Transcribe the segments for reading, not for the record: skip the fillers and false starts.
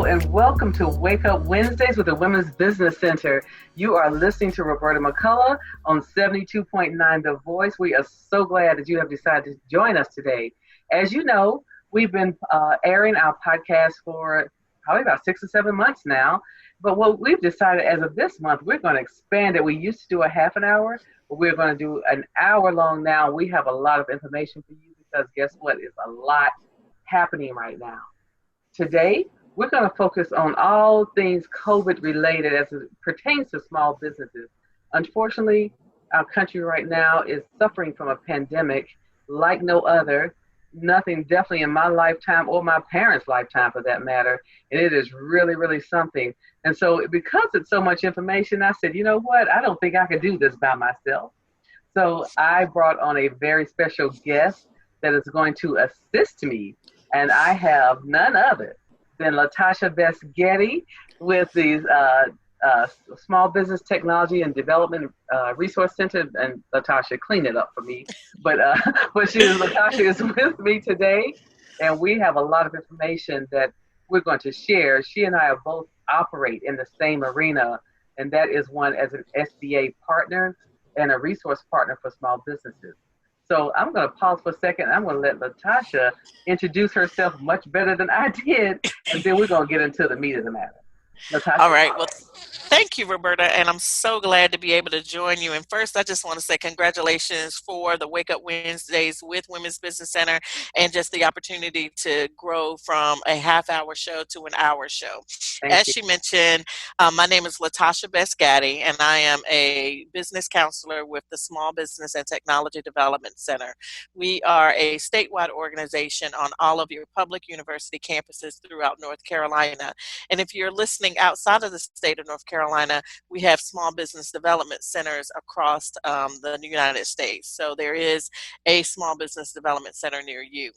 and welcome to Wake Up Wednesdays with the Women's Business Center. You are listening to Roberta McCullough on 72.9 The Voice. We are so glad that you have decided to join us today. As you know, we've been airing our podcast for probably about 6 or 7 months now. But what we've decided as of this month, we're going to expand it. We used to do a half an hour, but we're going to do an hour long now. We have a lot of information for you because guess what? It's a lot happening right now. Today, we're going to focus on all things COVID related as it pertains to small businesses. Unfortunately, our country right now is suffering from a pandemic like no other. Nothing definitely in my lifetime or my parents' lifetime for that matter. And it is really, really something. And so because it's so much information, I said, you know what? I don't think I could do this by myself. So I brought on a very special guest that is going to assist me. And I have none other than LaTasha Best-Gaddy with the Small Business Technology and Development Resource Center. And LaTasha, clean it up for me. But LaTasha is with me today, and we have a lot of information that we're going to share. She and I both operate in the same arena, and that is one as an SBA partner and a resource partner for small businesses. So I'm going to pause for a second. I'm going to let LaTasha introduce herself much better than I did, and then we're going to get into the meat of the matter. LaTasha. All right. Well, thank you, Roberta, and I'm so glad to be able to join you. And first, I just want to say congratulations for the Wake Up Wednesdays with Women's Business Center and just the opportunity to grow from a half-hour show to an hour show. As she mentioned, my name is LaTasha Best-Gaddy, and I am a business counselor with the Small Business and Technology Development Center. We are a statewide organization on all of your public university campuses throughout North Carolina. And if you're listening outside of the state of North Carolina, we have small business development centers across the United States. So there is a small business development center near you.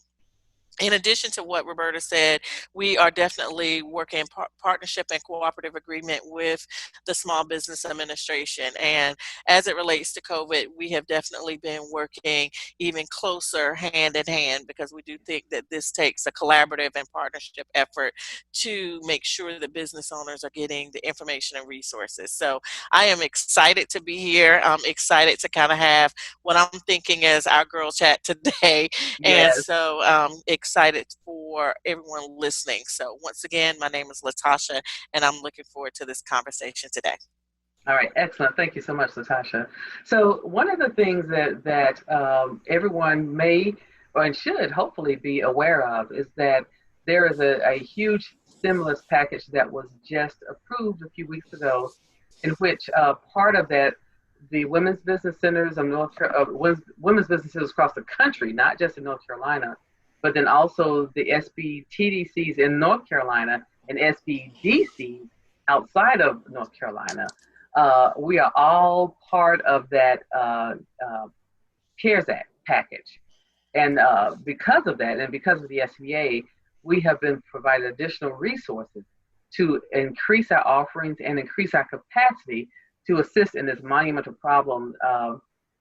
In addition to what Roberta said, we are definitely working in partnership and cooperative agreement with the Small Business Administration. And as it relates to COVID, we have definitely been working even closer hand in hand because we do think that this takes a collaborative and partnership effort to make sure that business owners are getting the information and resources. So I am excited to be here. I'm excited to kind of have what I'm thinking as our girl chat today. Yes. And so excited for everyone listening. So once again, my name is LaTasha, and I'm looking forward to this conversation today. All right, excellent. Thank you so much, LaTasha. So one of the things that everyone may or should hopefully be aware of is that there is a huge stimulus package that was just approved a few weeks ago, in which part of that the women's business centers of women's businesses across the country, not just in North Carolina, but then also the SBTDCs in North Carolina and SBDCs outside of North Carolina. We are all part of that CARES Act package. And because of that, and because of the SBA, we have been provided additional resources to increase our offerings and increase our capacity to assist in this monumental problem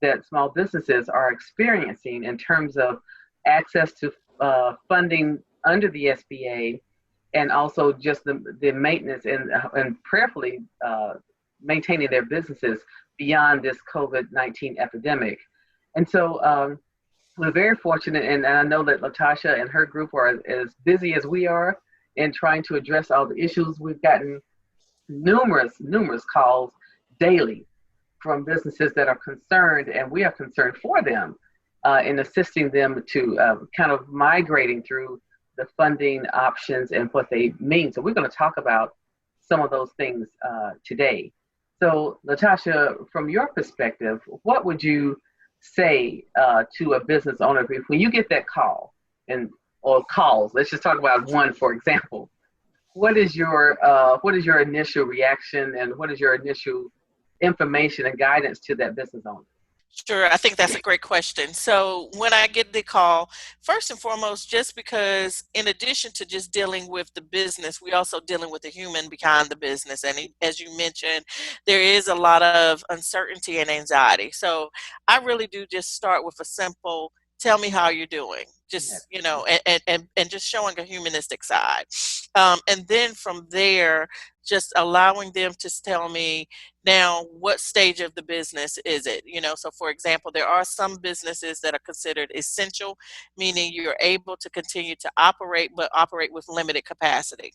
that small businesses are experiencing in terms of access to funding under the SBA, and also just the maintenance and prayerfully maintaining their businesses beyond this COVID-19 epidemic. And so we're very fortunate, and I know that LaTasha and her group are as busy as we are in trying to address all the issues. We've gotten numerous calls daily from businesses that are concerned, and we are concerned for them in assisting them to kind of migrating through the funding options and what they mean. So we're going to talk about some of those things today. So LaTasha, from your perspective, what would you say to a business owner when you get that call or calls? Let's just talk about one, for example. What is your initial reaction, and what is your initial information and guidance to that business owner? Sure, I think that's a great question. So when I get the call, first and foremost, just because in addition to just dealing with the business, we also dealing with the human behind the business. And as you mentioned, there is a lot of uncertainty and anxiety. So I really do just start with a simple, tell me how you're doing. just, Yes. and just showing a humanistic side. And then from there, just allowing them to tell me, now, what stage of the business is it? So for example, there are some businesses that are considered essential, meaning you're able to continue to operate, but operate with limited capacity.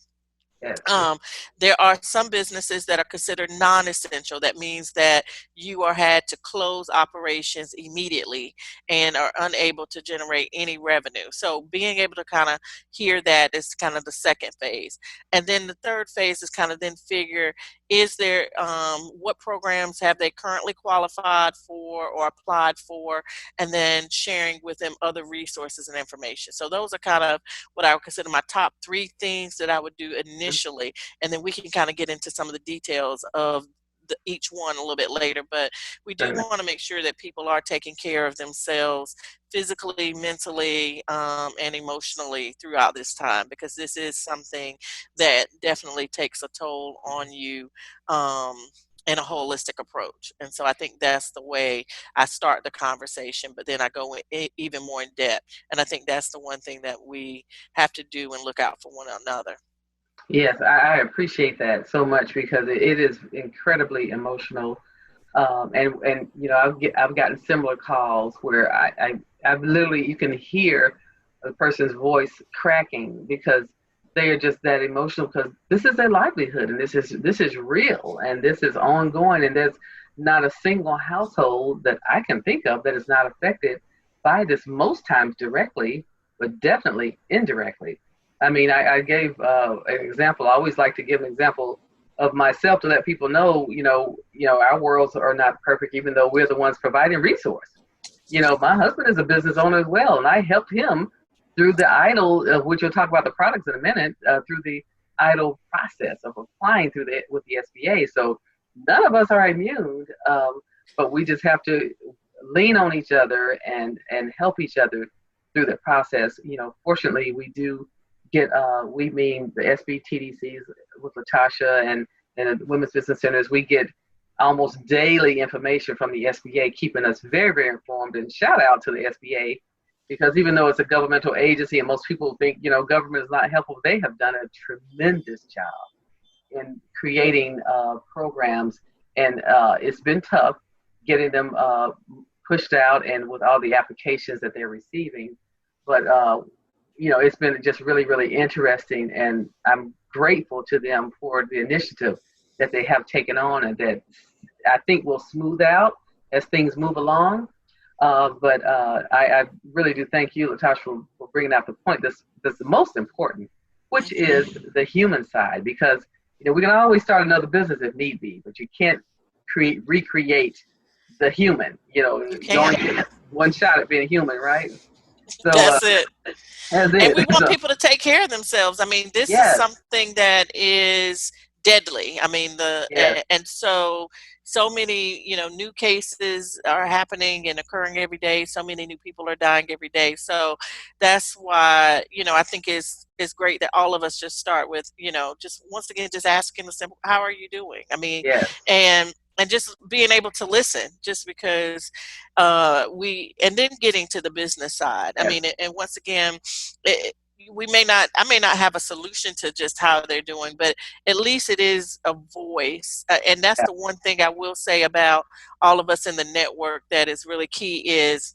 Yes. Um, there are some businesses that are considered non-essential. That means that you are had to close operations immediately and are unable to generate any revenue. So being able to kind of hear that is kind of the second phase. And then the third phase is kind of then figure, is there, what programs have they currently qualified for or applied for, and then sharing with them other resources and information. So those are kind of what I would consider my top three things that I would do initially, and then we can kind of get into some of the details of each one a little bit later. But we do Certainly. want to make sure that people are taking care of themselves physically, mentally, and emotionally throughout this time, because this is something that definitely takes a toll on you. In a holistic approach. And so I think that's the way I start the conversation, but then I go even more in depth. And I think that's the one thing that we have to do and look out for one another. Yes, I appreciate that so much because it is incredibly emotional. And I've gotten similar calls where I've literally, you can hear the person's voice cracking because they are just that emotional, because this is their livelihood, and this is real, and this is ongoing, and there's not a single household that I can think of that is not affected by this, most times directly, but definitely indirectly. I mean, I gave an example. I always like to give an example of myself to let people know, our worlds are not perfect, even though we're the ones providing resource. My husband is a business owner as well, and I helped him through the idle, of which we'll talk about the products in a minute, through the idle process of applying with the SBA. So none of us are immune, but we just have to lean on each other and help each other through the process. Fortunately, we do get, we mean the SBTDCs with LaTasha and the Women's Business Centers, we get almost daily information from the SBA, keeping us very, very informed. And shout out to the SBA, because even though it's a governmental agency and most people think, government is not helpful, they have done a tremendous job in creating programs. And it's been tough getting them pushed out and with all the applications that they're receiving. But, it's been just really, really interesting. And I'm grateful to them for the initiative that they have taken on, and that I think will smooth out as things move along. But I really do thank you, LaTasha, for bringing out the point that's the most important, which is the human side. Because we can always start another business if need be, but you can't recreate the human. You only get one shot at being human, right? So That's it. that's And it. we want So, people to take care of themselves. I mean, this is yes, something that is deadly. I mean, yes, and so many, new cases are happening and occurring every day. So many new people are dying every day. So that's why, I think it's great that all of us just start with, just once again, just asking the simple, how are you doing? I mean, yes, and just being able to listen, just because and then getting to the business side. I yes, mean, and once again, I may not have a solution to just how they're doing, but at least it is a voice. And that's yes, the one thing I will say about all of us in the network that is really key is,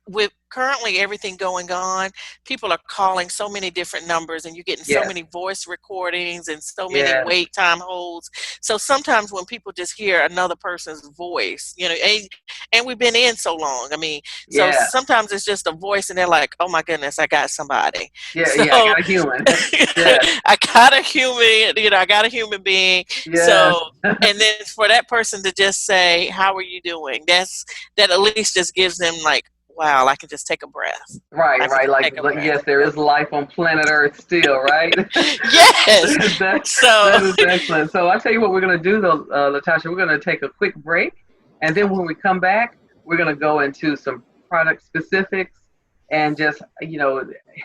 with currently everything going on, people are calling so many different numbers, and you're getting so yes, many voice recordings and so many yes, wait time holds. So sometimes when people just hear another person's voice, and we've been in so long, I mean, so yeah, sometimes it's just a voice and they're like, oh my goodness, I got somebody. yeah, So yeah. I got a human. Yes, I got a human, I got a human being. yes. So, and then for that person to just say, how are you doing? That at least just gives them like, wow, I can just take a breath. Right, I can right. just Like, take a yes, breath. there is life on planet Earth still, right? Yes. that So, that is excellent. So I'll tell you what we're going to do, though, LaTasha. We're going to take a quick break, and then when we come back, we're going to go into some product specifics and just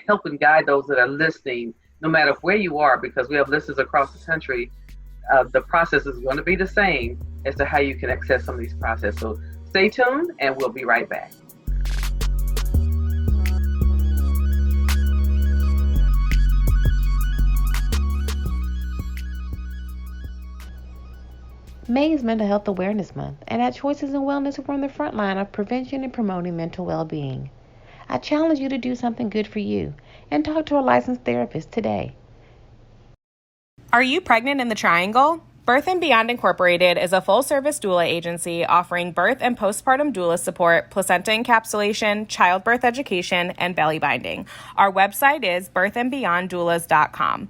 help and guide those that are listening, no matter where you are, because we have listeners across the country. The process is going to be the same as to how you can access some of these processes. So stay tuned, and we'll be right back. May is Mental Health Awareness Month, and at Choices in Wellness, we're on the front line of prevention and promoting mental well being. I challenge you to do something good for you and talk to a licensed therapist today. Are you pregnant in the Triangle? Birth and Beyond Incorporated is a full-service doula agency offering birth and postpartum doula support, placenta encapsulation, childbirth education, and belly binding. Our website is birthandbeyonddoulas.com.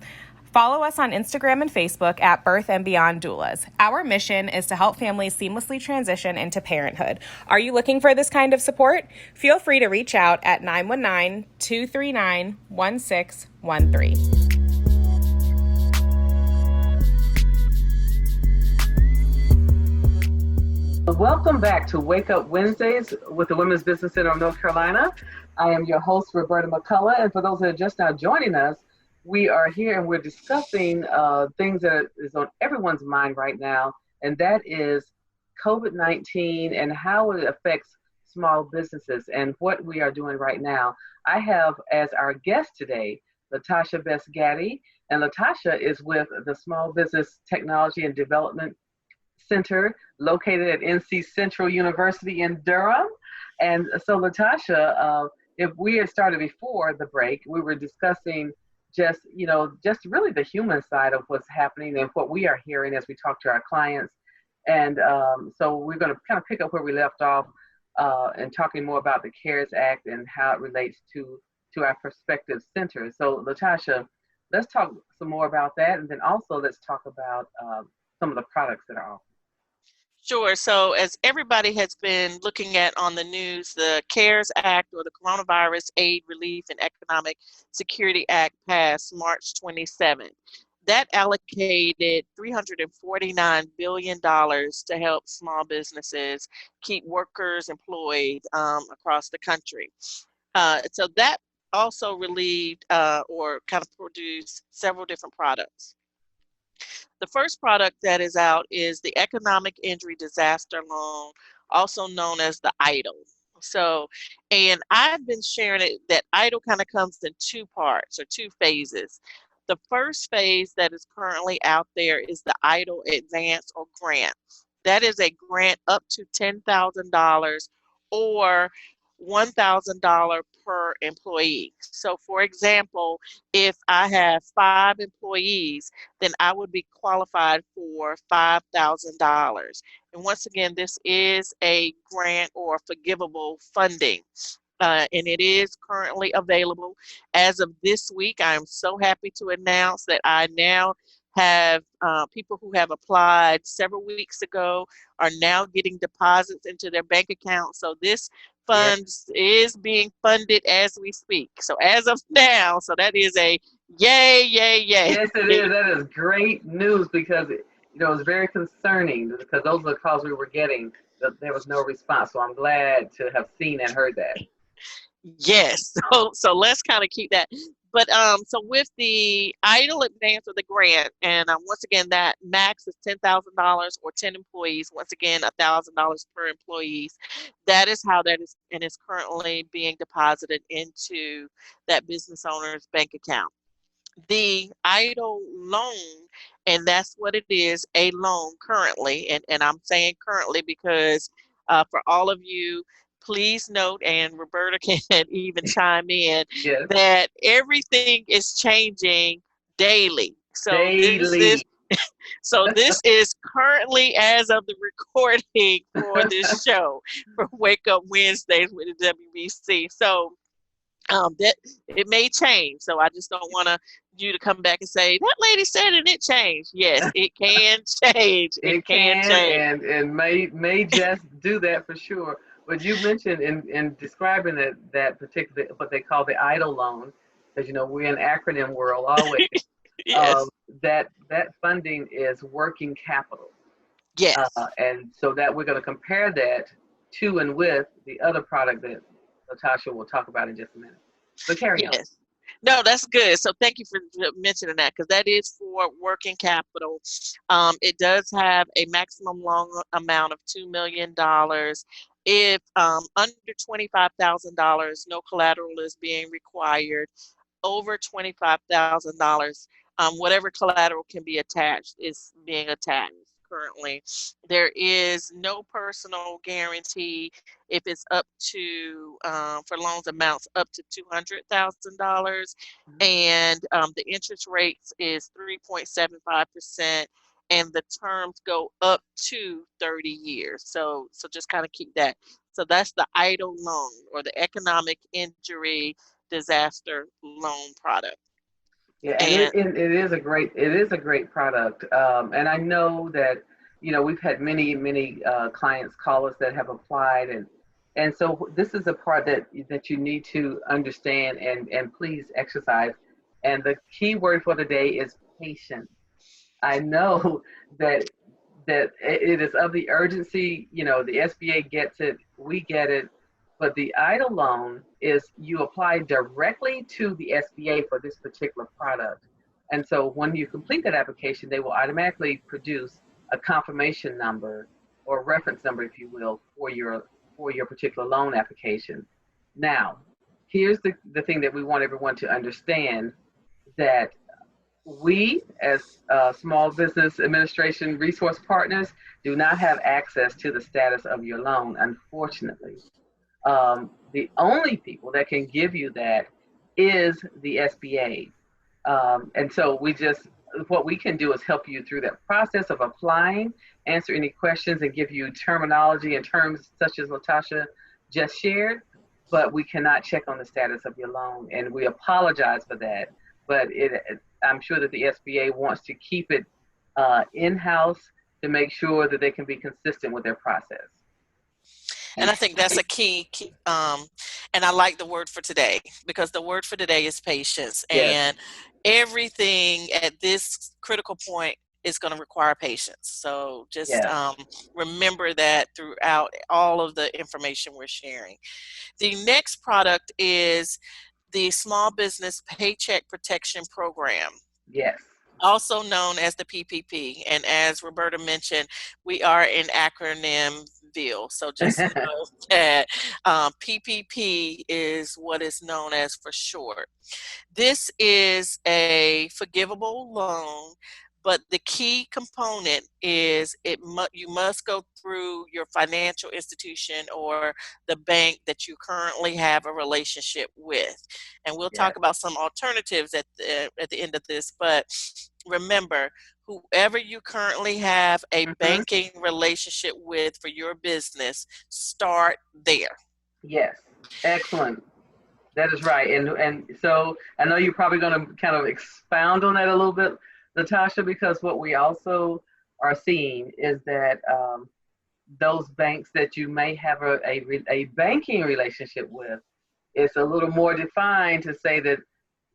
Follow us on Instagram and Facebook at Birth and Beyond Doulas. Our mission is to help families seamlessly transition into parenthood. Are you looking for this kind of support? Feel free to reach out at 919-239-1613. Welcome back to Wake Up Wednesdays with the Women's Business Center of North Carolina. I am your host, Roberta McCullough, and for those that are just now joining us, we are here and we're discussing things that is on everyone's mind right now, and that is COVID-19 and how it affects small businesses and what we are doing right now. I have as our guest today, LaTasha Best-Gaddy, and LaTasha is with the Small Business Technology and Development Center located at NC Central University in Durham. And so LaTasha, if we had started before the break, we were discussing just really the human side of what's happening and what we are hearing as we talk to our clients. And so we're going to kind of pick up where we left off and talking more about the CARES Act and how it relates to our prospective centers. So LaTasha, let's talk some more about that. And then also let's talk about some of the products that are offered. Sure. So as everybody has been looking at on the news, the CARES Act, or the Coronavirus Aid, Relief, and Economic Security Act, passed March 27th. That allocated $349 billion to help small businesses keep workers employed across the country. So that also relieved or kind of produced several different products. The first product that is out is the Economic Injury Disaster Loan, also known as the EIDL. So, and I've been sharing it that EIDL kind of comes in two parts or two phases. The first phase that is currently out there is the EIDL Advance or Grant. That is a grant up to $10,000 or $1,000 per employee. So for example, if I have 5 employees, then I would be qualified for $5,000. And once again, this is a grant or forgivable funding. And it is currently available. As of this week, I'm so happy to announce that I now have people who have applied several weeks ago are now getting deposits into their bank account. So this funds is being funded as we speak. So as of now, so that is a yay, yay, yay. Yes, it is. That is great news because it was very concerning because those are the calls we were getting. There was no response. So I'm glad to have seen and heard that. Yes. So let's kind of keep that. But so with the EIDL Advance or the grant, and once again, that max is $10,000 or 10 employees. Once again, $1,000 per employees. That is how that is, and is currently being deposited into that business owner's bank account. The EIDL loan, and that's what it is, a loan currently, and I'm saying currently because for all of you, please note, and Roberta can even chime in, that everything is changing daily. So this is currently as of the recording for this show for Wake Up Wednesdays with the WBC. So that it may change. So I just don't want you to come back and say that lady said and it changed. Yes, it can change. It can change, and may just do that for sure. But you mentioned in describing that particular what they call the EIDL loan, because we're in acronym world always. Yes. That funding is working capital. Yes. And so that we're going to compare that to and with the other product that LaTasha will talk about in just a minute. But carry on. No, that's good. So thank you for mentioning that because that is for working capital. It does have a maximum loan amount of $2 million. If under $25,000, no collateral is being required. Over $25,000, whatever collateral can be attached is being attached. currently, there is no personal guarantee if it's up to for loans amounts up to $200,000, and the interest rates is 3.75%, and the terms go up to 30 years. So just kind of keep that. So that's the EIDL loan, or the economic injury disaster loan product. Yeah, and And it is a great product. And I know that we've had many clients call us that have applied, and so this is a part that you need to understand and please exercise. And the key word for the day is patience. I know that it is of the urgency. The SBA gets it, we get it, but the EIDL loan is you apply directly to the SBA for this particular product. And so when you complete that application, they will automatically produce a confirmation number or reference number, if you will, for your particular loan application. Now, here's the thing that we want everyone to understand, that we, as small business administration resource partners, do not have access to the status of your loan, unfortunately. The only people that can give you that is the SBA. And so what we can do is help you through that process of applying, answer any questions, and give you terminology and terms such as LaTasha just shared, but we cannot check on the status of your loan, and we apologize for that. But I'm sure that the SBA wants to keep it in-house to make sure that they can be consistent with their process. I think that's a key, and I like the word for today, because the word for today is patience. Yes. And everything at this critical point is going to require patience. So just remember that throughout all of the information we're sharing. The next product is the Small Business Paycheck Protection Program. Yes. Also known as the PPP. And as Roberta mentioned, we are in acronymville. So just know that PPP is what is known as for short. This is a forgivable loan, but the key component is you must go through your financial institution or the bank that you currently have a relationship with. And we'll talk about some alternatives at the end of this, but remember, whoever you currently have a banking relationship with for your business, start there. Yes, excellent. That is right. And so I know you're probably going to kind of expound on that a little bit, LaTasha, because what we also are seeing is that those banks that you may have a banking relationship with, it's a little more defined to say that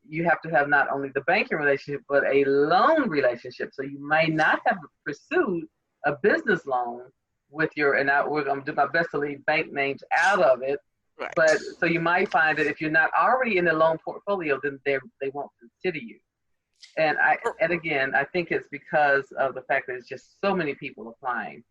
you have to have not only the banking relationship, but a loan relationship. So you may not have pursued a business loan with we're going to do my best to leave bank names out of it. Right. But so you might find that if you're not already in the loan portfolio, then they won't consider you. And again, I think it's because of the fact that it's just so many people applying.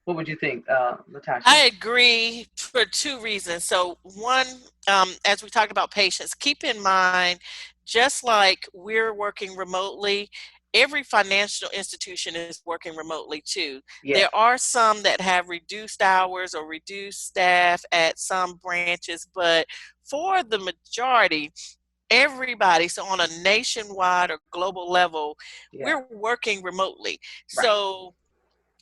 What would you think, LaTasha? I agree for two reasons. So one, as we talked about patience, keep in mind, just like we're working remotely, every financial institution is working remotely too. Yes. There are some that have reduced hours or reduced staff at some branches, but for the majority, everybody, so on a nationwide or global level, we're working remotely. Right. So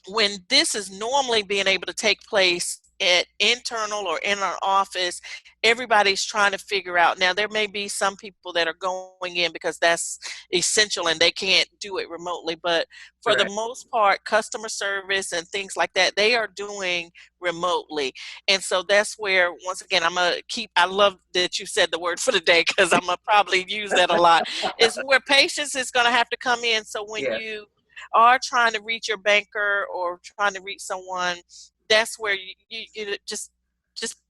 when this is normally being able to take place at internal or in our office, everybody's trying to figure out. Now, there may be some people that are going in because that's essential and they can't do it remotely, but for the most part, customer service and things like that, they are doing remotely. And so that's where, once again, I love that you said the word for the day, because I'm going to probably use that a lot, is where patience is going to have to come in. So when you are trying to reach your banker or trying to reach someone, that's where you just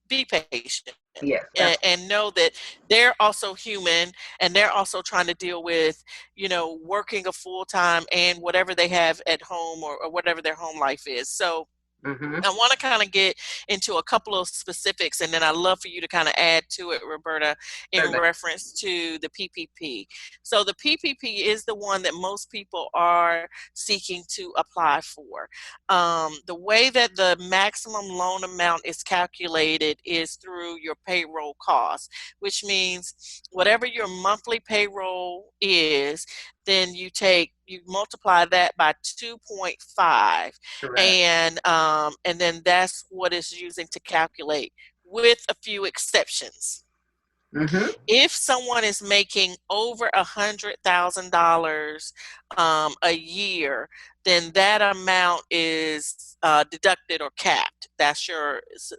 be patient. Yes, and know that they're also human, and they're also trying to deal with, working a full time and whatever they have at home or whatever their home life is. So Mm-hmm. I want to kind of get into a couple of specifics, and then I'd love for you to kind of add to it, Roberta, in Certainly. reference to the PPP. So the PPP is the one that most people are seeking to apply for. The way that the maximum loan amount is calculated is through your payroll cost, which means whatever your monthly payroll is, then you multiply that by 2.5, Correct. and then that's what it's using to calculate, with a few exceptions. Mm-hmm. If someone is making over $100,000 a year, then that amount is deducted or capped.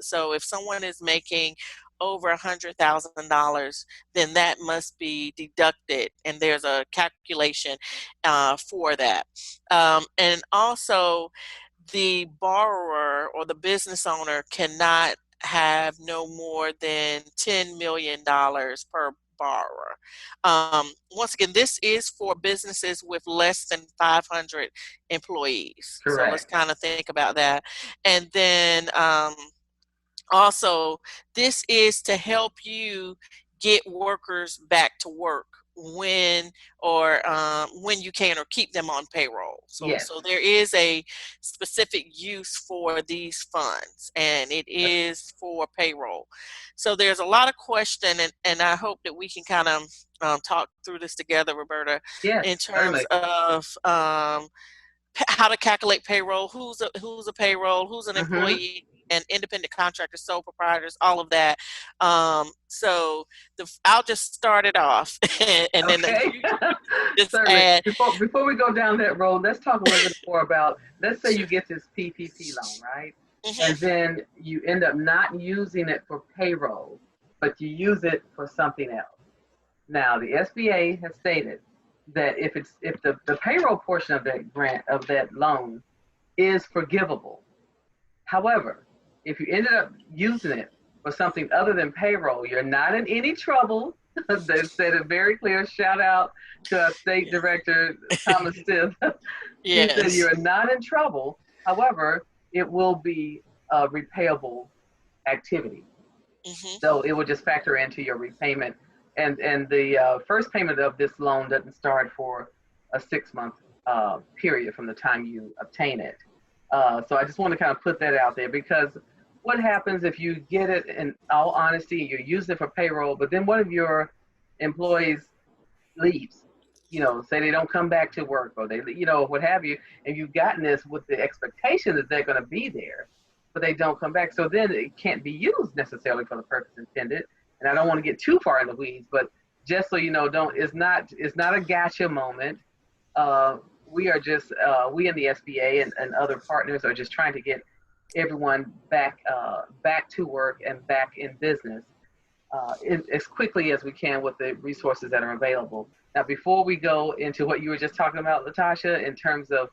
So if someone is making over $100,000, then that must be deducted, and there's a calculation for that. And also, the borrower or the business owner cannot have no more than $10 million per borrower. Once again, this is for businesses with less than 500 employees. So let's Correct. kind of think about that. And then also, this is to help you get workers back to work when you can, or keep them on payroll. Yes. So there is a specific use for these funds, and it is for payroll. So there's a lot of question, and I hope that we can kind of talk through this together, Roberta, Yes. in terms Certainly. of how to calculate payroll, who's a payroll, who's an Mm-hmm. employee, and independent contractors, sole proprietors, all of that. So I'll just start it off, and then Okay. you just Certainly. add. Before we go down that road, let's talk a little bit more about, let's say you get this PPP loan, right? And then you end up not using it for payroll, but you use it for something else. Now, the SBA has stated that if the payroll portion of that grant, of that loan, is forgivable. However, if you ended up using it for something other than payroll, you're not in any trouble. They said it very clear. Shout out to our state director, Thomas Stiff. He said you're not in trouble. However, it will be a repayable activity. So it will just factor into your repayment. And the first payment of this loan doesn't start for a 6-month period from the time you obtain it. So I just want to kind of put that out there, because what happens if you get it, in all honesty, you're using it for payroll, but then one of your employees leaves, say they don't come back to work, or they, what have you, and you've gotten this with the expectation that they're going to be there, but they don't come back. So then it can't be used necessarily for the purpose intended. And I don't want to get too far in the weeds, but just so you know, it's not a gotcha moment. We are just, we in the SBA and other partners are just trying to get everyone back to work and back in business as quickly as we can with the resources that are available. Now, before we go into what you were just talking about, LaTasha, in terms of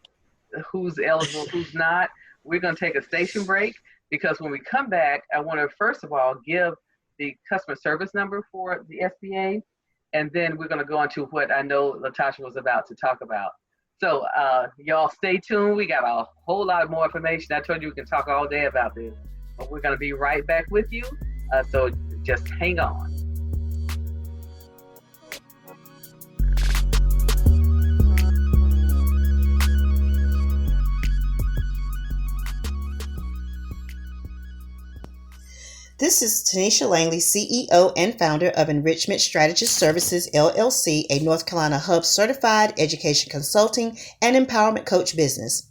who's eligible, who's not, we're going to take a station break, because when we come back, I want to first of all give the customer service number for the SBA, and then we're going to go into what I know LaTasha was about to talk about. So y'all stay tuned. We got a whole lot more information. I told you we can talk all day about this, but we're going to be right back with you. So just hang on. This is Tanisha Langley, CEO and founder of Enrichment Strategist Services, LLC, a North Carolina Hub certified education consulting and empowerment coach business.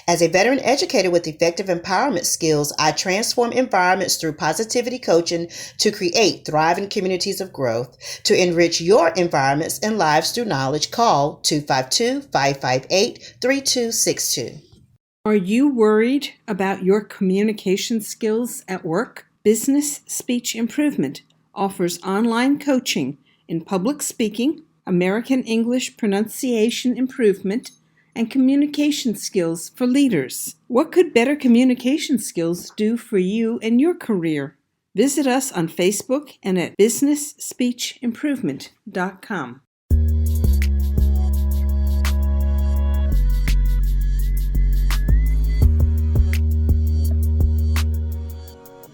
As a veteran educator with effective empowerment skills, I transform environments through positivity coaching to create thriving communities of growth. To enrich your environments and lives through knowledge, call 252-558-3262. Are you worried about your communication skills at work? Business Speech Improvement offers online coaching in public speaking, American English pronunciation improvement, and communication skills for leaders. What could better communication skills do for you and your career? Visit us on Facebook and at businessspeechimprovement.com.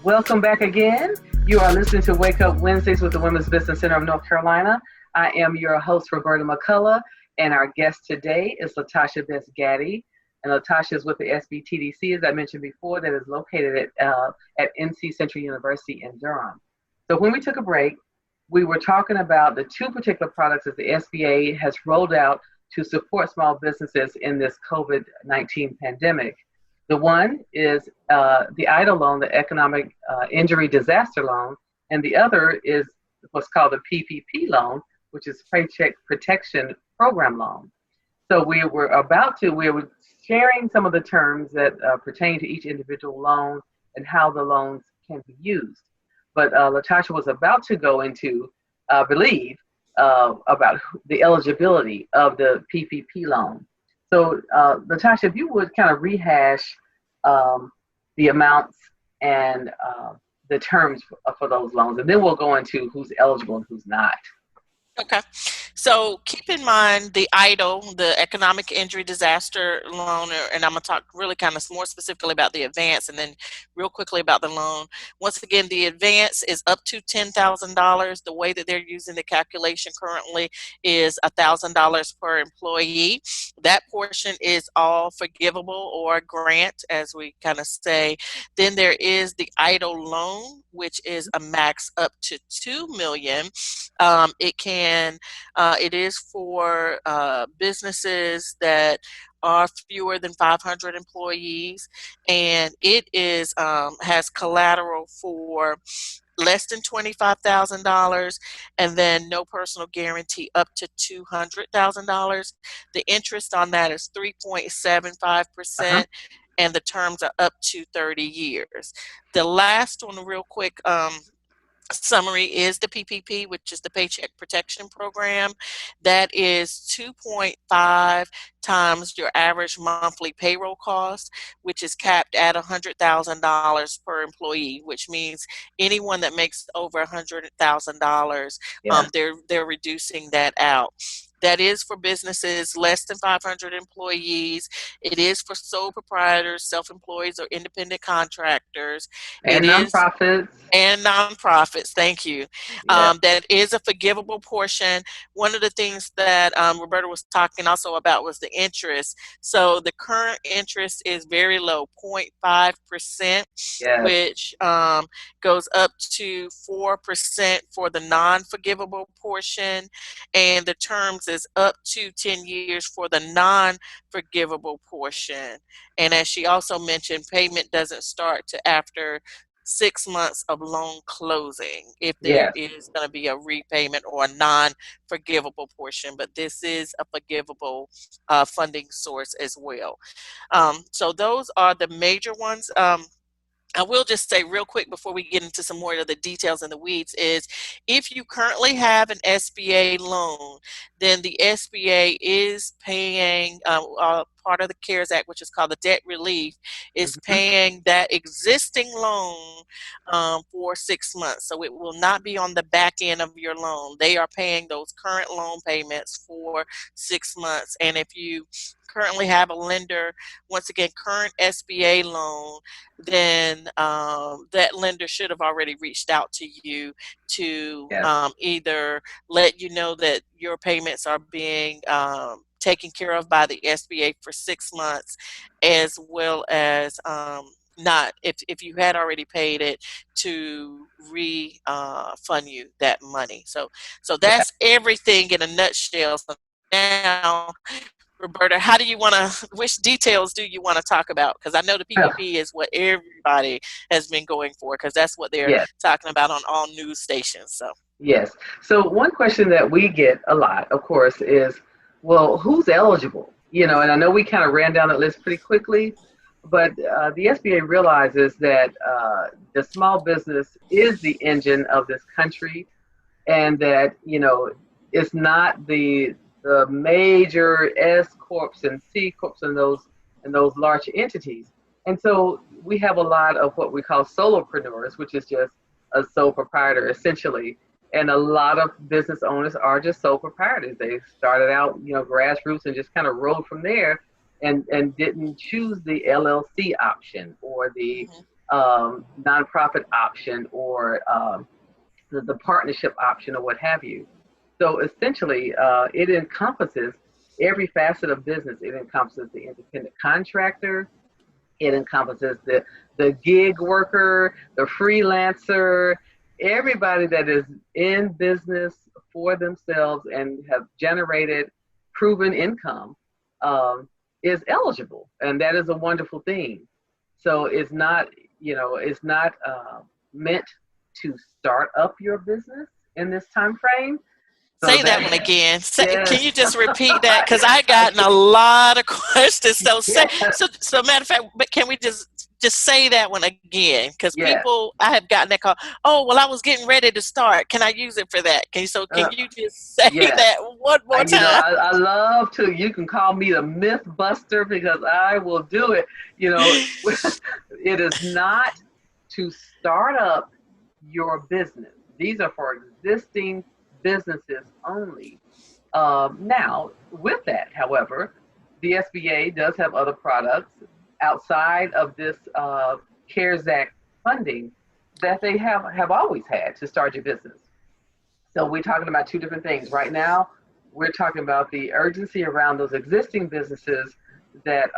Welcome back again. You are listening to Wake Up Wednesdays with the Women's Business Center of North Carolina. I am your host, Roberta McCullough, and our guest today is LaTasha Best-Gaddy. And LaTasha is with the SBTDC, as I mentioned before, that is located at NC Central University in Durham. So when we took a break, we were talking about the two particular products that the SBA has rolled out to support small businesses in this COVID-19 pandemic. The one is the EIDL loan, the Economic Injury Disaster Loan, and the other is what's called the PPP loan, which is Paycheck Protection Program loan. So we were sharing some of the terms that pertain to each individual loan and how the loans can be used. But LaTasha was about to go into, I believe, about the eligibility of the PPP loan. So, LaTasha, if you would kind of rehash the amounts and the terms for those loans, and then we'll go into who's eligible and who's not. Okay. So keep in mind the EIDL, the Economic Injury Disaster Loan, and I'm going to talk really kind of more specifically about the advance and then real quickly about the loan. Once again, the advance is up to $10,000. The way that they're using the calculation currently is $1,000 per employee. That portion is all forgivable or grant, as we kind of say. Then there is the EIDL loan, which is a max up to $2 million. It is for businesses that are fewer than 500 employees, and it is has collateral for less than $25,000, and then no personal guarantee up to $200,000. The interest on that is 3.75%. And the terms are up to 30 years. The last one, real quick, summary is the PPP, which is the Paycheck Protection Program. That is 2.5 times your average monthly payroll cost, which is capped at $100,000 per employee, which means anyone that makes over $100,000, they're reducing that out. That is for businesses less than 500 employees. It is for sole proprietors, self-employed, or independent contractors. And nonprofits. And nonprofits, thank you. Yeah. That is a forgivable portion. One of the things that Roberta was talking also about was the interest. So the current interest is very low, 0.5%, which goes up to 4% for the non-forgivable portion. And the terms is up to 10 years for the non-forgivable portion. And as she also mentioned, payment doesn't start to after 6 months of loan closing if there is going to be a repayment or a non-forgivable portion, but this is a forgivable funding source as well. So those are the major ones. I will just say real quick before we get into some more of the details in the weeds is if you currently have an SBA loan, then the SBA is paying part of the CARES Act, which is called the debt relief, is paying that existing loan for 6 months. So it will not be on the back end of your loan. They are paying those current loan payments for 6 months. And if you currently have a lender, once again, current SBA loan, then that lender should have already reached out to you to either let you know that your payments are being taken care of by the SBA for 6 months, as well as not, if you had already paid it, to refund you that money. So that's everything in a nutshell. So now, Roberta, how do you want to, which details do you want to talk about? Because I know the PPP is what everybody has been going for, because that's what they're talking about on all news stations. So yes. So one question that we get a lot, of course, is, well, who's eligible? You know, and I know we kind of ran down that list pretty quickly, but the SBA realizes that the small business is the engine of this country, and that, you know, it's not the major S corps and C corps and those large entities. And so we have a lot of what we call solopreneurs, which is just a sole proprietor essentially. And a lot of business owners are just sole proprietors. They started out, you know, grassroots and just kind of rolled from there, and didn't choose the LLC option or the nonprofit option or the partnership option or what have you. So essentially, it encompasses every facet of business. It encompasses the independent contractor. It encompasses the gig worker, the freelancer, everybody that is in business for themselves and have generated proven income is eligible, and that is a wonderful thing. So it's not meant to start up your business in this time frame. So Say that one again. Can yes, you just repeat that? Because I gotten a lot of questions. yes, So matter of fact, but can we just say that one again? Because yes. I have gotten that call. Oh, well, I was getting ready to start. Can I use it for that? Can you just say Yes. that one more time? I love to, you can call me the myth buster because I will do it. It is not to start up your business. These are for existing businesses only. Now, with that, however, the SBA does have other products outside of this CARES Act funding that they have always had to start your business. So we're talking about two different things. Right now, we're talking about the urgency around those existing businesses that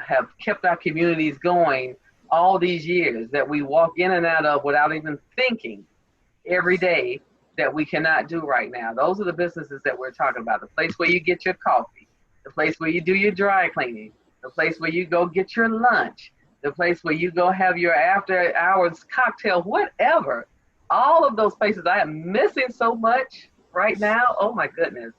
have kept our communities going all these years, that we walk in and out of without even thinking every day, that we cannot do right now. Those are the businesses that we're talking about. The place where you get your coffee, the place where you do your dry cleaning, the place where you go get your lunch, the place where you go have your after hours cocktail, whatever. All of those places I am missing so much right now. Oh my goodness.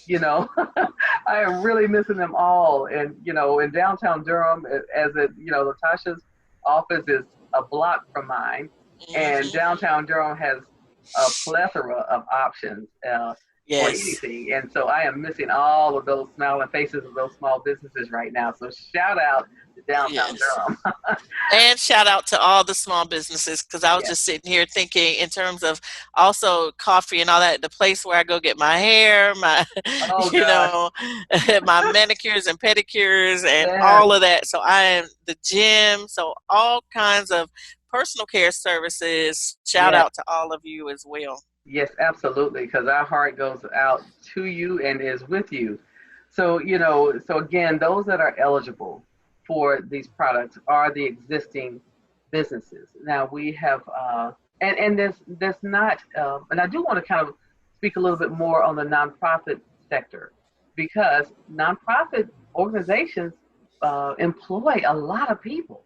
I am really missing them all. And, in downtown Durham, LaTasha's office is a block from mine. And downtown Durham has a plethora of options for Yes. anything. And so I am missing all of those smiling faces of those small businesses right now. So shout out to downtown Yes. Durham. And shout out to all the small businesses, because I was Yes. just sitting here thinking in terms of also coffee and all that, the place where I go get my hair, my, Oh you gosh. know, my manicures and pedicures and Yes. all of that. So I am the gym. So all kinds of personal care services. Shout Yes. out to all of you as well. Yes, absolutely, because our heart goes out to you and is with you. So again, those that are eligible for these products are the existing businesses. Now we have, and there's not, and I do want to kind of speak a little bit more on the nonprofit sector, because nonprofit organizations employ a lot of people,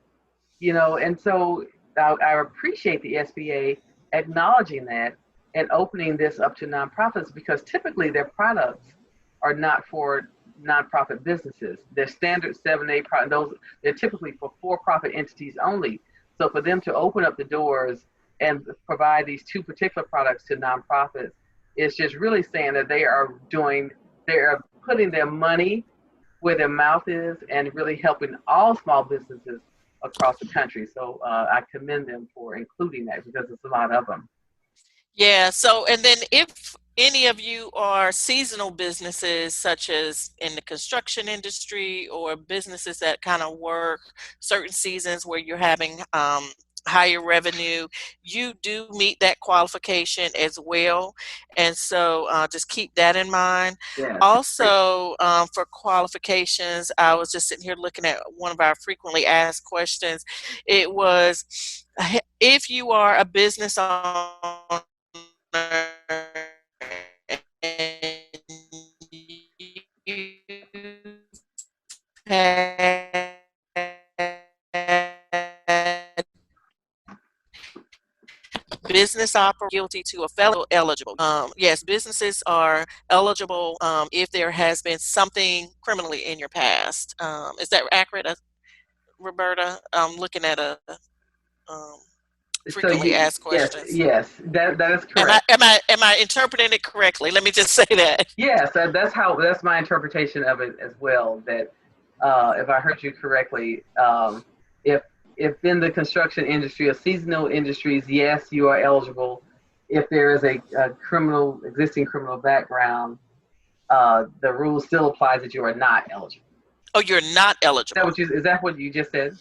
and so I appreciate the SBA acknowledging that and opening this up to nonprofits, because typically their products are not for nonprofit businesses. They're standard 7A products. Those, they're typically for profit entities only. So for them to open up the doors and provide these two particular products to nonprofits is just really saying that they are putting their money where their mouth is and really helping all small businesses across the country. So I commend them for including that, because it's a lot of them. Yeah. So, and then if any of you are seasonal businesses, such as in the construction industry or businesses that kind of work certain seasons where you're having higher revenue, you do meet that qualification as well. And so just keep that in mind. Yes. Also, for qualifications, I was just sitting here looking at one of our frequently asked questions. It was, if you are a business owner and you had business operator guilty to a felony eligible. Yes, businesses are eligible if there has been something criminally in your past. Is that accurate, Roberta? I'm looking at a um, So frequently asked questions. yes, that is Am correct. am I interpreting it correctly? Let me just say that. Yes, that's my interpretation of it as well. That if I heard you correctly, if in the construction industry or seasonal industries, yes, you are eligible. If there is a existing criminal background, the rule still applies that you are not eligible. Oh, you're not eligible. Is that what you just said?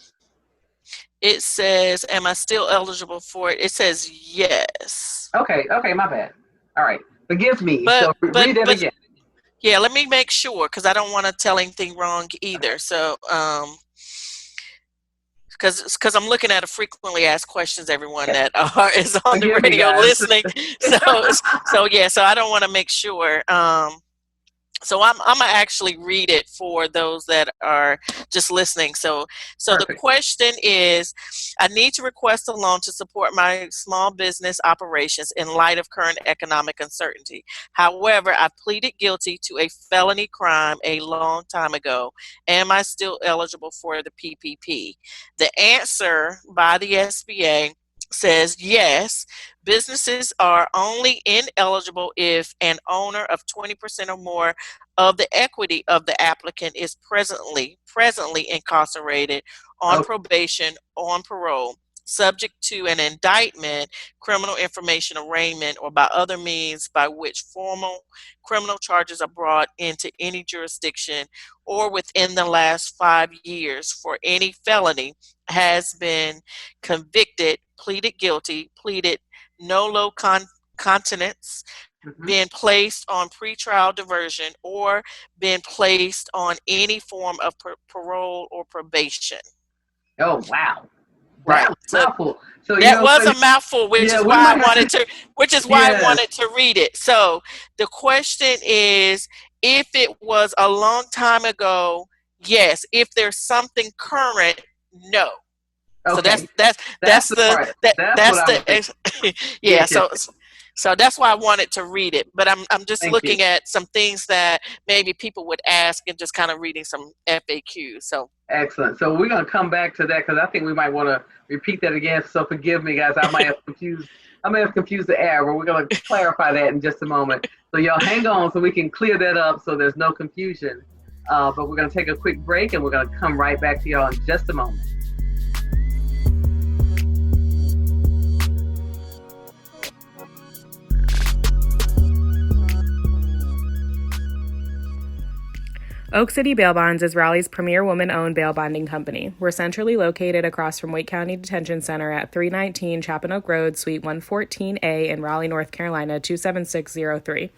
It says, am I still eligible for it? It says yes. Okay, my bad. All right, forgive me. But So read that again. yeah, let me make sure, because I don't want to tell anything wrong either. So because I'm looking at a frequently asked questions, everyone that is on the Forgive me, radio guys. listening. So yeah, so I don't want to make sure. So I'm gonna actually read it for those that are just listening. So the Perfect. question is, I need to request a loan to support my small business operations in light of current economic uncertainty. However, I pleaded guilty to a felony crime a long time ago. Am I still eligible for the PPP? The answer by the SBA says yes. Businesses are only ineligible if an owner of 20% or more of the equity of the applicant is presently incarcerated, on probation, on parole, subject to an indictment, criminal information arraignment, or by other means by which formal criminal charges are brought into any jurisdiction, or within the last 5 years for any felony, has been convicted, pleaded guilty, pleaded nolo contents, being placed on pretrial diversion, or being placed on any form of parole or probation. Oh, wow. Right. That was a mouthful. So that was a mouthful, which is why I wanted to read it. So the question is, if it was a long time ago, yes. If there's something current, no. Okay. So that's the yeah. So that's why I wanted to read it. But I'm just looking at some things that maybe people would ask and just kind of reading some FAQs. So excellent. So we're going to come back to that because I think we might want to repeat that again. So forgive me, guys. I may have confused the air, but we're going to clarify that in just a moment. So y'all hang on so we can clear that up so there's no confusion. But we're going to take a quick break and we're going to come right back to y'all in just a moment. Oak City Bail Bonds is Raleigh's premier woman-owned bail bonding company. We're centrally located across from Wake County Detention Center at 319 Chapin Oak Road, Suite 114A in Raleigh, North Carolina, 27603.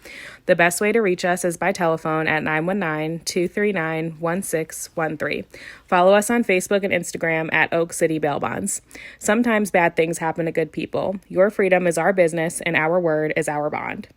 The best way to reach us is by telephone at 919-239-1613. Follow us on Facebook and Instagram at Oak City Bail Bonds. Sometimes bad things happen to good people. Your freedom is our business, and our word is our bond.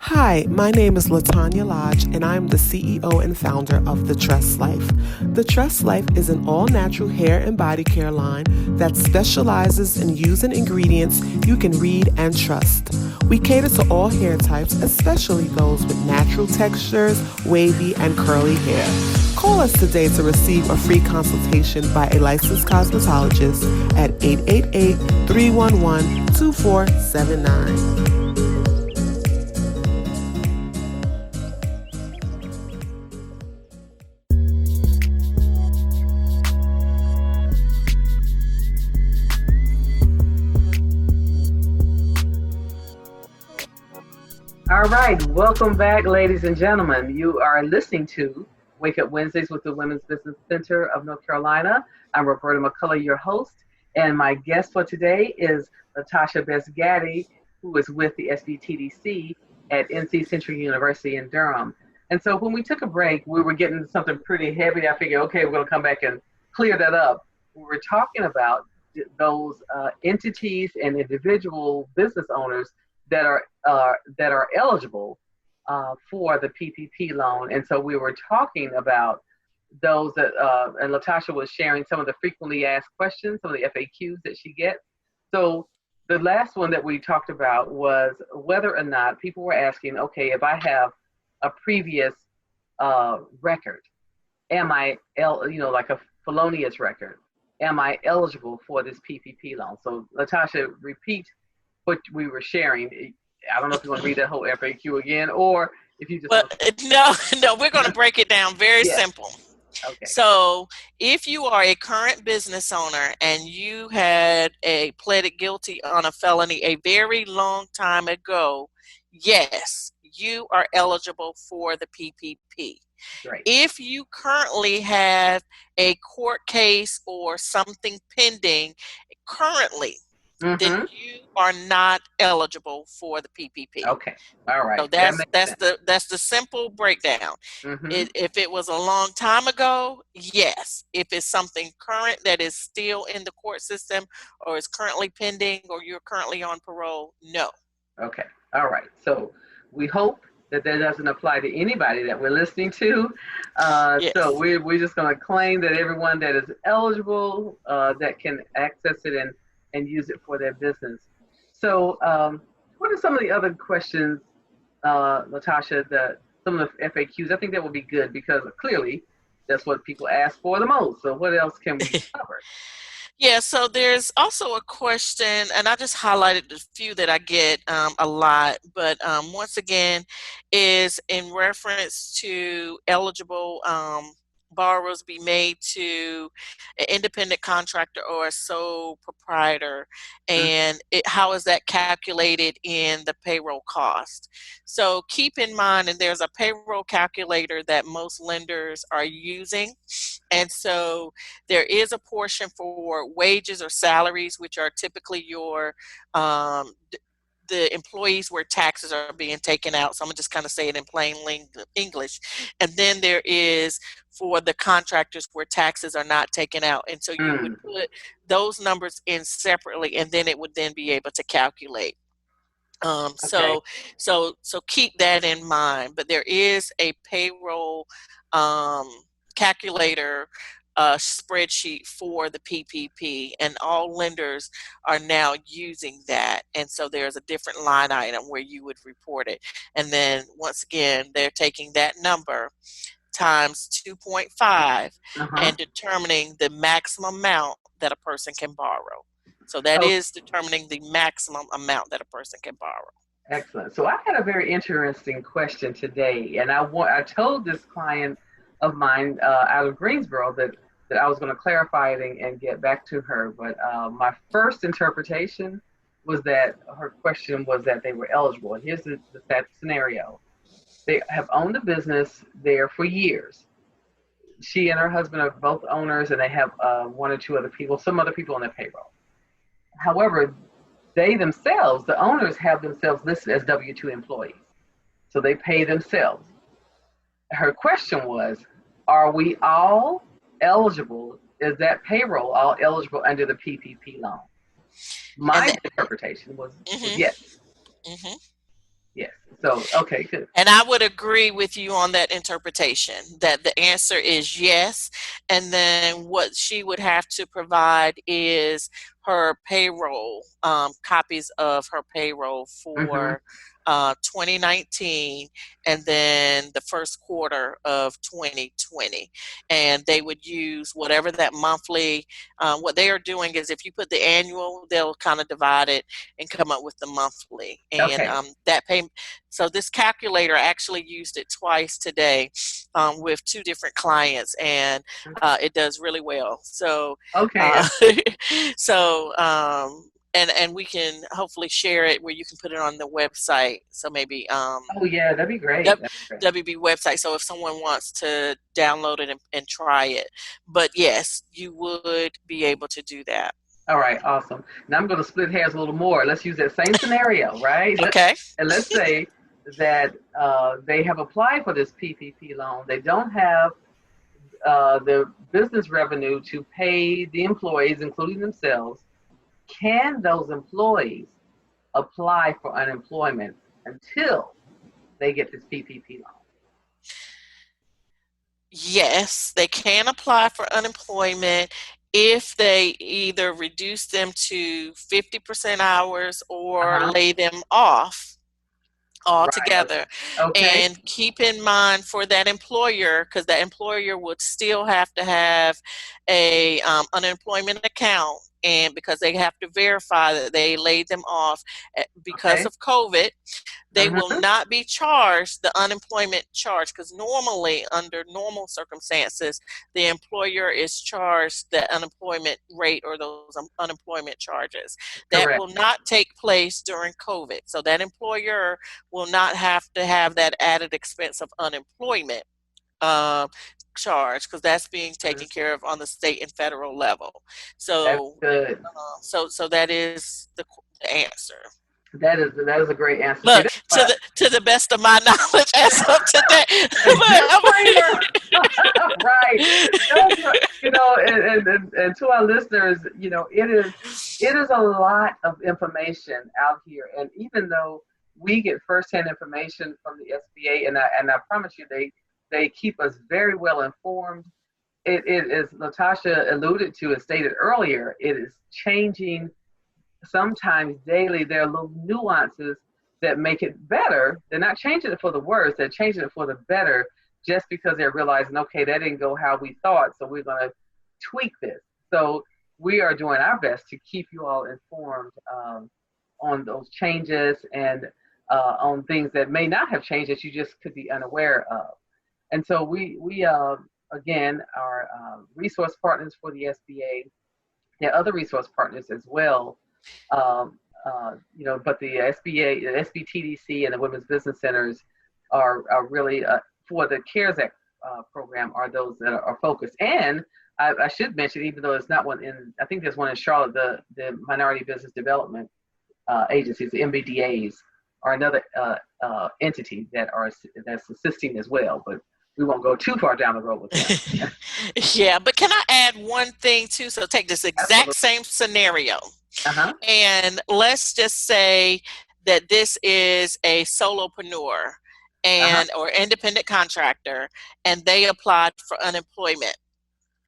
Hi, my name is LaTanya Lodge, and I'm the CEO and founder of The Trust Life. The Trust Life is an all-natural hair and body care line that specializes in using ingredients you can read and trust. We cater to all hair types, especially those with natural textures, wavy, and curly hair. Call us today to receive a free consultation by a licensed cosmetologist at 888-311-2479. All right, welcome back, ladies and gentlemen. You are listening to Wake Up Wednesdays with the Women's Business Center of North Carolina. I'm Roberta McCullough, your host, and my guest for today is LaTasha Best-Gaddy, who is with the SBTDC at NC Central University in Durham. And so when we took a break, we were getting something pretty heavy. I figured, okay, we're going to come back and clear that up. We were talking about those entities and individual business owners that are eligible for the PPP loan. And so we were talking about those that, and LaTasha was sharing some of the frequently asked questions, some of the FAQs that she gets. So the last one that we talked about was whether or not people were asking, okay, if I have a previous record, am I, like a felonious record, am I eligible for this PPP loan? So LaTasha, repeat what we were sharing. I don't know if you want to read that whole FAQ again, or if you just no, we're going to break it down very simple. Okay. So if you are a current business owner and you had pleaded guilty on a felony a very long time ago, yes, you are eligible for the PPP. Great. If you currently have a court case or something pending currently, then you are not eligible for the PPP. Okay. All right. So that's the simple breakdown. If it was a long time ago, yes. If it's something current that is still in the court system or is currently pending or you're currently on parole, no. Okay. All right. So we hope that doesn't apply to anybody that we're listening to. Yes. So we're just going to claim that everyone that is eligible that can access it and use it for their business. So what are some of the other questions, LaTasha, some of the FAQs? I think that would be good because clearly that's what people ask for the most. So what else can we cover? Yeah, so there's also a question, and I just highlighted a few that I get a lot, but once again, is in reference to eligible borrowers be made to an independent contractor or a sole proprietor, and how is that calculated in the payroll cost? So keep in mind, and there's a payroll calculator that most lenders are using, and so there is a portion for wages or salaries, which are typically your the employees where taxes are being taken out. So I'm gonna just kind of say it in plain English. And then there is for the contractors where taxes are not taken out. And so you would put those numbers in separately, and then it would then be able to calculate. So keep that in mind. But there is a payroll calculator spreadsheet for the PPP, and all lenders are now using that. And so there's a different line item where you would report it. And then once again, they're taking that number times 2.5 and determining the maximum amount that a person can borrow. So that is determining the maximum amount that a person can borrow. Excellent. So I had a very interesting question today, and I told this client of mine out of Greensboro that I was going to clarify it and get back to her. But my first interpretation was that her question was that they were eligible. And here's the sad scenario. They have owned a business there for years. She and her husband are both owners, and they have one or two other people, some other people on their payroll. However, they themselves, the owners, have themselves listed as W-2 employees. So they pay themselves. Her question was, are we all eligible? Is that payroll all eligible under the PPP loan? My interpretation was yes. Yes. So, okay, good. And I would agree with you on that interpretation, that the answer is yes. And then what she would have to provide is her payroll, copies of her payroll for 2019 and then the first quarter of 2020. And they would use whatever that monthly, what they are doing is if you put the annual, they'll kind of divide it and come up with the monthly. And that payment. So this calculator, I actually used it twice today with two different clients, and it does really well. So, and we can hopefully share it where you can put it on the website. So maybe that'd be great. WB website. So if someone wants to download it and try it, but yes, you would be able to do that. All right, awesome. Now I'm going to split hairs a little more. Let's use that same scenario, right? Okay. And let's say that they have applied for this PPP loan. They don't have the business revenue to pay the employees, including themselves. Can those employees apply for unemployment until they get this PPP loan? Yes, they can apply for unemployment if they either reduce them to 50% hours or lay them off altogether. And keep in mind for that employer, because that employer would still have to have a unemployment account and because they have to verify that they laid them off because of COVID, they will not be charged the unemployment charge, because normally, under normal circumstances, the employer is charged the unemployment rate or those unemployment charges. That will not take place during COVID. So that employer will not have to have that added expense of unemployment charge, because that's being taken care of on the state and federal level. So, so that is the answer. That is a great answer. Look, to the best of my knowledge as of today. Right. You know, and to our listeners, you know, it is a lot of information out here. And even though we get firsthand information from the SBA, and I promise you, they keep us very well informed. It is, LaTasha alluded to and stated earlier, it is changing sometimes daily. There are little nuances that make it better. They're not changing it for the worse, they're changing it for the better, just because they're realizing, okay, that didn't go how we thought, so we're going to tweak this. So we are doing our best to keep you all informed on those changes and on things that may not have changed that you just could be unaware of. And so we again, are resource partners for the SBA. There are other resource partners as well. You know, but the SBA, the SBTDC, and the Women's Business Centers are really for the CARES Act program are those that are focused. And I should mention, even though it's not one in, I think there's one in Charlotte, the Minority Business Development Agencies, the MBDAs, are another entity that's assisting as well. But we won't go too far down the road with that. Yeah, but can I add one thing too? So take this exact same scenario. And let's just say that this is a solopreneur and or independent contractor, and they applied for unemployment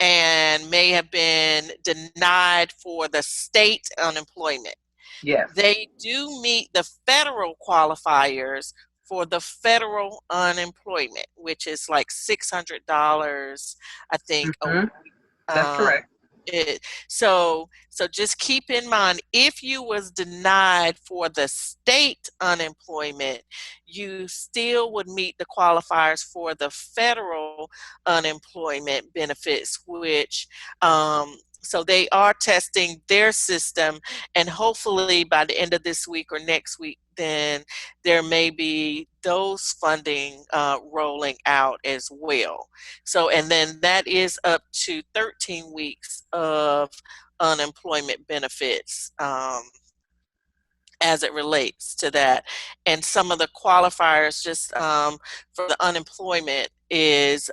and may have been denied for the state unemployment. Yes. They do meet the federal qualifiers for the federal unemployment, which is like $600, I think. That's correct. So just keep in mind, if you was denied for the state unemployment, you still would meet the qualifiers for the federal unemployment benefits, which so they are testing their system, and hopefully by the end of this week or next week, then there may be those funding rolling out as well. So, and then that is up to 13 weeks of unemployment benefits as it relates to that. And some of the qualifiers just for the unemployment is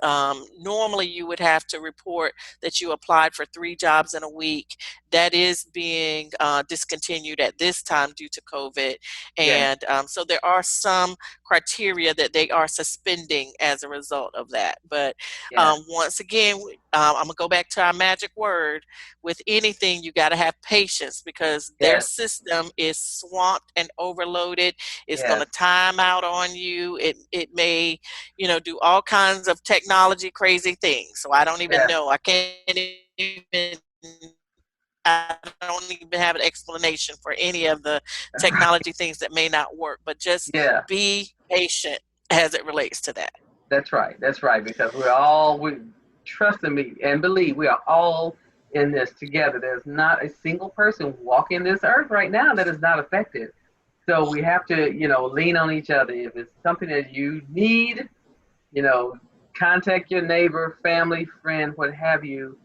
normally you would have to report that you applied for 3 jobs in a week. That is being discontinued at this time due to COVID. And so there are some criteria that they are suspending as a result of that. But once again, I'm going to go back to our magic word. With anything, you got to have patience, because their system is swamped and overloaded. It's going to time out on you. It may, you know, do all kinds of technology crazy things. So I don't even know. I don't even have an explanation for any of the technology things that may not work, but just be patient as it relates to that. That's right. That's right. Because we trust in me and believe we are all in this together. There's not a single person walking this earth right now that is not affected. So we have to, you know, lean on each other. If it's something that you need, you know, contact your neighbor, family, friend, what have you,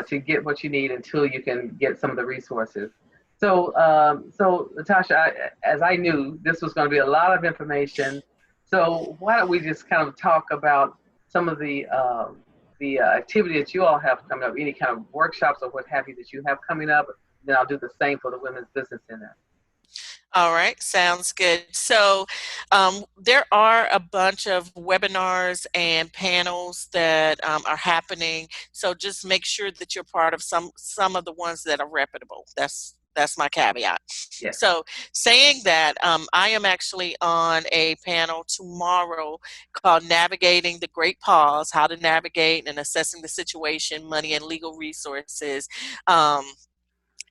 to get what you need until you can get some of the resources. So, LaTasha, as I knew, this was going to be a lot of information. So why don't we just kind of talk about some of the activity that you all have coming up, any kind of workshops or what have you that you have coming up. Then I'll do the same for the Women's Business Center. All right, sounds good. So there are a bunch of webinars and panels that are happening. So just make sure that you're part of some of the ones that are reputable. That's my caveat. Yes. So saying that, I am actually on a panel tomorrow called Navigating the Great Pause, How to Navigate and Assessing the Situation, Money and Legal Resources.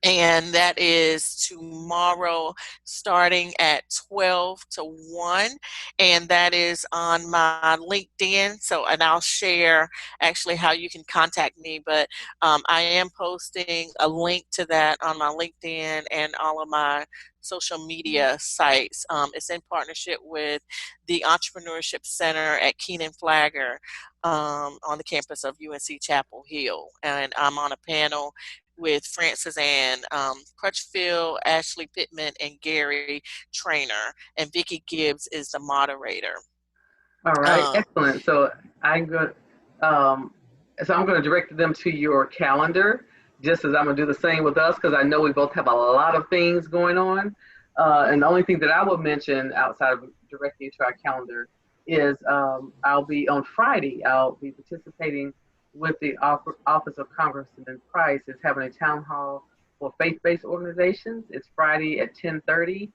and that is tomorrow starting at 12 to 1, and that is on my LinkedIn. So, and I'll share actually how you can contact me, but I am posting a link to that on my LinkedIn and all of my social media sites. It's in partnership with the Entrepreneurship Center at Keenan Flagger on the campus of UNC Chapel Hill, and I'm on a panel with Francis Ann Crutchfield, Ashley Pittman, and Gary Trainer, and Vicki Gibbs is the moderator. All right, excellent. So I'm going, I'm going to direct them to your calendar, just as I'm going to do the same with us, because I know we both have a lot of things going on. And the only thing that I will mention outside of directing you to our calendar is I'll be on Friday. I'll be participating with the Office of Congressman Price is having a town hall for faith-based organizations. It's Friday at 10:30,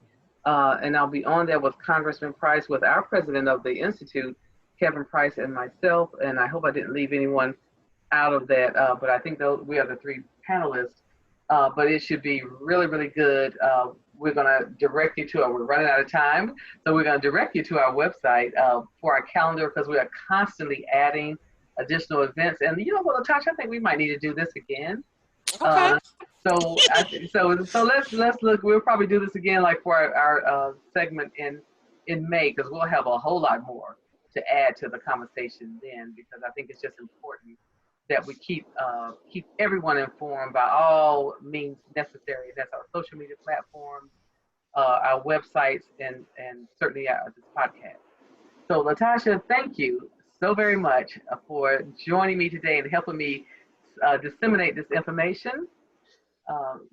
and I'll be on there with Congressman Price, with our president of the Institute, Kevin Price, and myself. And I hope I didn't leave anyone out of that, but I think we are the three panelists. But it should be really, really good. We're going to direct you to we're running out of time, so we're going to direct you to our website for our calendar, because we are constantly adding additional events. And you know what, LaTasha, I think we might need to do this again. Okay. So let's look. We'll probably do this again, like for our segment in May, because we'll have a whole lot more to add to the conversation then, because I think it's just important that we keep everyone informed by all means necessary. That's our social media platforms, our websites, and certainly this podcast. So LaTasha, thank you so very much for joining me today and helping me disseminate this information.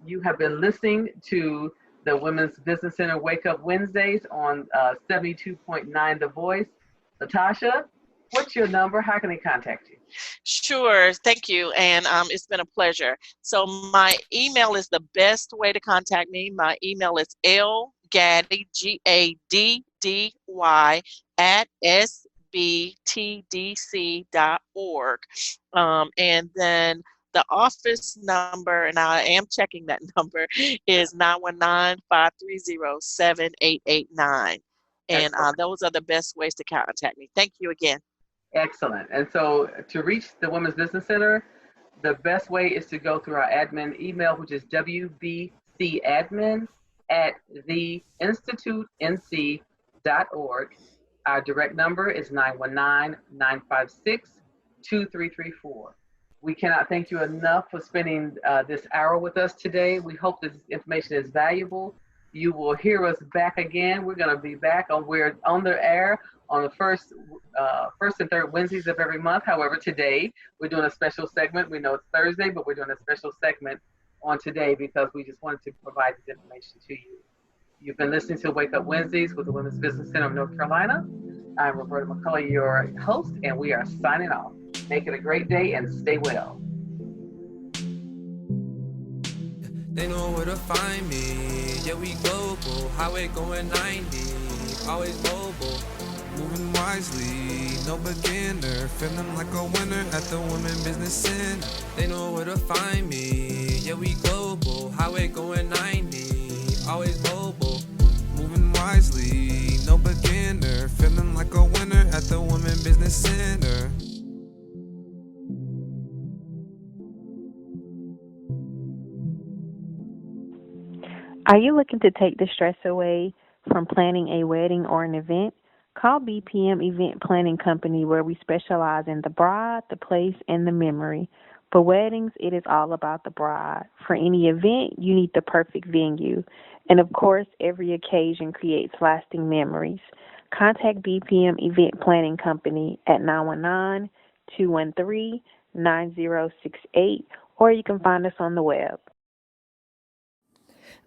You have been listening to the Women's Business Center Wake Up Wednesdays on 72.9 The Voice. LaTasha, what's your number? How can they contact you? Sure, thank you, and it's been a pleasure. So my email is the best way to contact me. My email is lgaddy, GADDY, at sbtdc.org. And then the office number, and I am checking that number, is 919-530-7889. And those are the best ways to contact me. Thank you again. Excellent. And so to reach the Women's Business Center, the best way is to go through our admin email, which is wbcadmin@theinstitutenc.org. Our direct number is 919-956-2334. We cannot thank you enough for spending this hour with us today. We hope this information is valuable. You will hear us back again. We're going to be back we're on the air on the first and third Wednesdays of every month. However, today we're doing a special segment. We know it's Thursday, but we're doing a special segment on today because we just wanted to provide this information to you. You've been listening to Wake Up Wednesdays with the Women's Business Center of North Carolina. I'm Roberta McCullough, your host, and we are signing off. Make it a great day and stay well. They know where to find me. Yeah, we global. Highway going 90. Always mobile. Moving wisely. No beginner. Feeling like a winner at the Women Business Center. They know where to find me. Yeah, we global. Highway going 90. Always mobile. Moving wisely. No beginner. Feeling like a winner at the Women Business Center. Are you looking to take the stress away from planning a wedding or an event? Call BPM Event Planning Company, where we specialize in the bride, the place, and the memory. For weddings, it is all about the bride. For any event, you need the perfect venue. And of course, every occasion creates lasting memories. Contact BPM Event Planning Company at 919-213-9068, or you can find us on the web.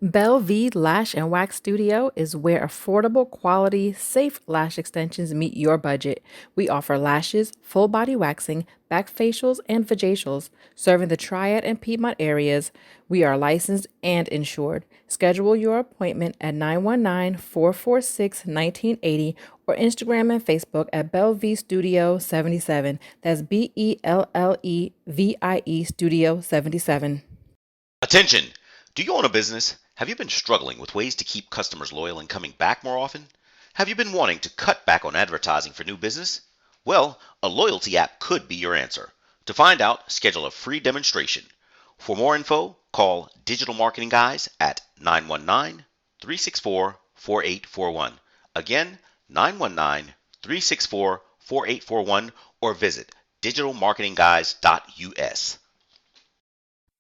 Belle V Lash and Wax Studio is where affordable, quality, safe lash extensions meet your budget. We offer lashes, full body waxing, back facials, and vajacials, serving the Triad and Piedmont areas. We are licensed and insured. Schedule your appointment at 919-446-1980 or Instagram and Facebook at Belle V Studio 77. That's BELLEVIE Studio 77. Attention! Do you own a business? Have you been struggling with ways to keep customers loyal and coming back more often? Have you been wanting to cut back on advertising for new business? Well, a loyalty app could be your answer. To find out, schedule a free demonstration. For more info, call Digital Marketing Guys at 919-364-4841. Again, 919-364-4841 or visit digitalmarketingguys.us.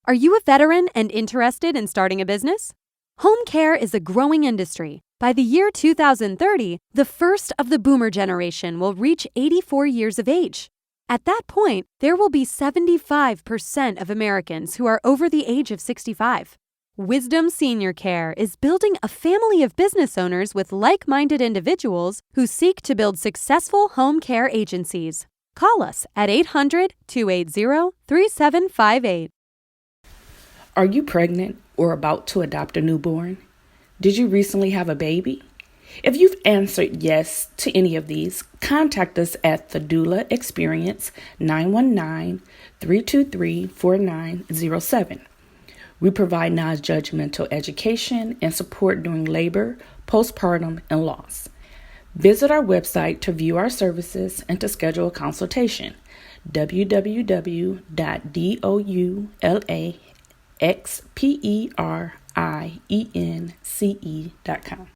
Are you a veteran and interested in starting a business? Home care is a growing industry. By the year 2030, the first of the boomer generation will reach 84 years of age. At that point, there will be 75% of Americans who are over the age of 65. Wisdom Senior Care is building a family of business owners with like-minded individuals who seek to build successful home care agencies. Call us at 800-280-3758. Are you pregnant or about to adopt a newborn? Did you recently have a baby? If you've answered yes to any of these, contact us at the Doula Experience 919-323-4907. We provide non-judgmental education and support during labor, postpartum, and loss. Visit our website to view our services and to schedule a consultation. www.doulaxperience.com.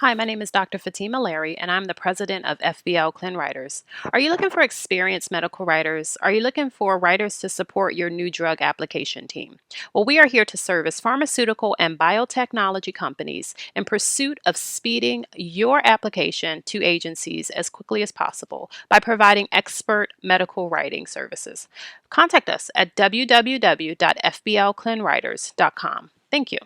Hi, my name is Dr. Fatima Larry, and I'm the president of FBL Clin Writers. Are you looking for experienced medical writers? Are you looking for writers to support your new drug application team? Well, we are here to service pharmaceutical and biotechnology companies in pursuit of speeding your application to agencies as quickly as possible by providing expert medical writing services. Contact us at www.fblclinwriters.com. Thank you.